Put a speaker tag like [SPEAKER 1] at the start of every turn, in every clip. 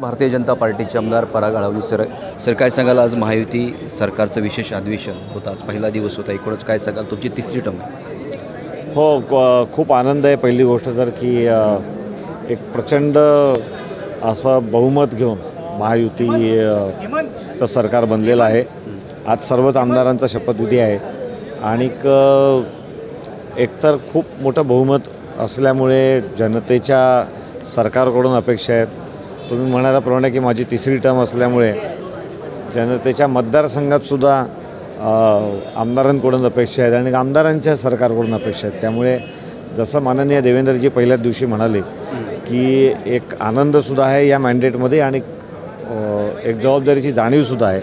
[SPEAKER 1] भारतीय जनता पार्टीचे आमदार पराग आळवणी सर काय सांगाल? आज महायुती सरकारचं विशेष अधिवेशन होतं, आज पहिला दिवस होता, एकूणच काय सांगाल? तुमची तिसरी टर्म आहे.
[SPEAKER 2] हो, खूप आनंद आहे. पहिली गोष्ट तर की एक प्रचंड असं बहुमत घेऊन महायुतीचं सरकार बनलेलं आहे. आज सर्वच आमदारांचा शपथविधी आहे आणि एकतर खूप मोठं बहुमत असल्यामुळे जनतेच्या सरकारकडून अपेक्षा आहेत. तुम्ही म्हणाल्याप्रमाणे की माझी तिसरी टर्म असल्यामुळे जनतेच्या मतदारसंघातसुद्धा आमदारांकडून अपेक्षा आहेत आणि आमदारांच्या सरकारकडून अपेक्षा आहेत. त्यामुळे जसं माननीय देवेंद्रजी पहिल्याच दिवशी म्हणाले की एक आनंदसुद्धा आहे या मॅन्डेटमध्ये आणि एक जबाबदारीची जाणीवसुद्धा आहे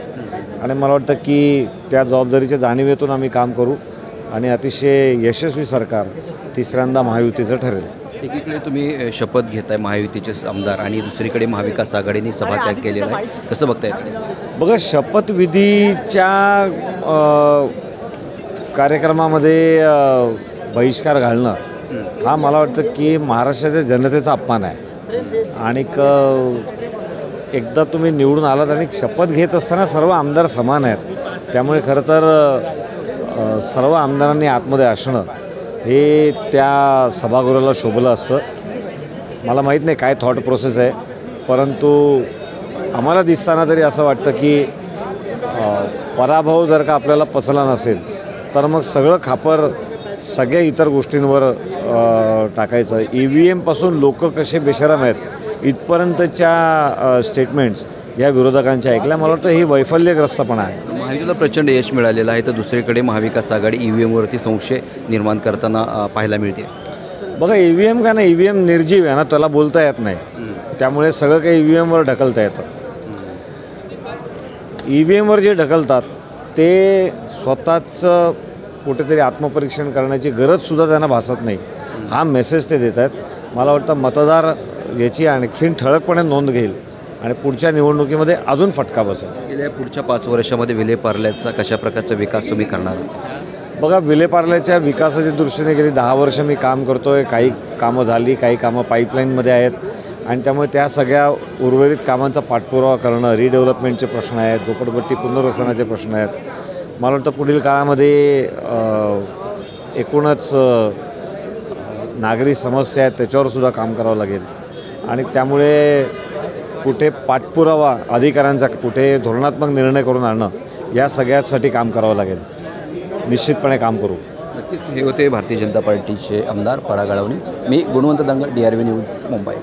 [SPEAKER 2] आणि मला वाटतं की त्या जबाबदारीच्या जाणीवेतून आम्ही काम करू आणि अतिशय यशस्वी सरकार तिसऱ्यांदा महायुतीचं ठरेल.
[SPEAKER 1] एकीकडे तुम्ही शपथ घेताय महायुतीचे आमदार आणि दुसरीकडे महाविकास आघाडीने सभात्याग केलेला आहे, कसं बघताय?
[SPEAKER 2] बघा, शपथविधीच्या कार्यक्रमामध्ये बहिष्कार घालणं हा मला वाटतं की महाराष्ट्राच्या जनतेचा अपमान आहे आणि एकदा तुम्ही निवडून आलात आणि शपथ घेत असताना सर्व आमदार समान आहेत. त्यामुळे खरं तर सर्व आमदारांनी आतमध्ये असणं हे त्या सभागृहाला शोभलं असतं. मला माहीत नाही काय थॉट प्रोसेस आहे, परंतु आम्हाला दिसताना तरी असं वाटतं की पराभव जर का आपल्याला पचला नसेल तर मग सगळं खापर सगळ्या इतर गोष्टींवर टाकायचं. EVMपासून लोक कसे बेशरम आहेत इथपर्यंतच्या स्टेटमेंट्स या विरोधकांच्या ऐकल्या. मला वाटतं ही वैफल्यग्रस्तपणा आहे.
[SPEAKER 1] महायुतीला प्रचंड यश मिळालेलं आहे, तर दुसरीकडे महाविकास आघाडी EVMवरती संशय निर्माण करताना पाहायला मिळते.
[SPEAKER 2] बघा, EVM का नाही, EVM निर्जीव आहे ना, त्याला बोलता येत नाही. त्यामुळे सगळं काही EVMवर ढकलता येतं. EVMवर जे ढकलतात ते स्वतःचं कुठेतरी आत्मपरीक्षण करण्याची गरजसुद्धा त्यांना भासत नाही. हा मेसेज ते देत आहेत. मला वाटतं मतदार याची आणखीन ठळकपणे नोंद घेईल आणि पुढच्या निवडणुकीमध्ये अजून फटका बसेल.
[SPEAKER 1] गेल्या पुढच्या 5 वर्षामध्ये विलेपार्ल्याचा कशा प्रकारचा विकास तुम्ही करणार?
[SPEAKER 2] बघा, विलेपार्ल्याच्या विकासाच्या दृष्टीने गेली 10 वर्ष मी काम करतो आहे. काही कामं झाली, काही कामं पाईपलाईनमध्ये आहेत आणि त्यामुळे त्या सगळ्या उर्वरित कामांचा पाठपुरावा करणं, रिडेव्हलपमेंटचे प्रश्न आहेत, झोपडपट्टी पुनर्वसनाचे प्रश्न आहेत. मला वाटतं पुढील काळामध्ये एकूणच नागरी समस्या आहेत त्याच्यावरसुद्धा काम करावं लागेल आणि त्यामुळे कुठे पाठपुरावा अधिकाऱ्यांचा, कुठे धोरणात्मक निर्णय करून आणणं, या सगळ्यासाठी काम करावं लागेल. निश्चितपणे काम करू.
[SPEAKER 1] नक्कीच. हे होते भारतीय जनता पार्टीचे आमदार पराग आळवणी. मी गुणवंत दांगड, DRV न्यूज, मुंबई.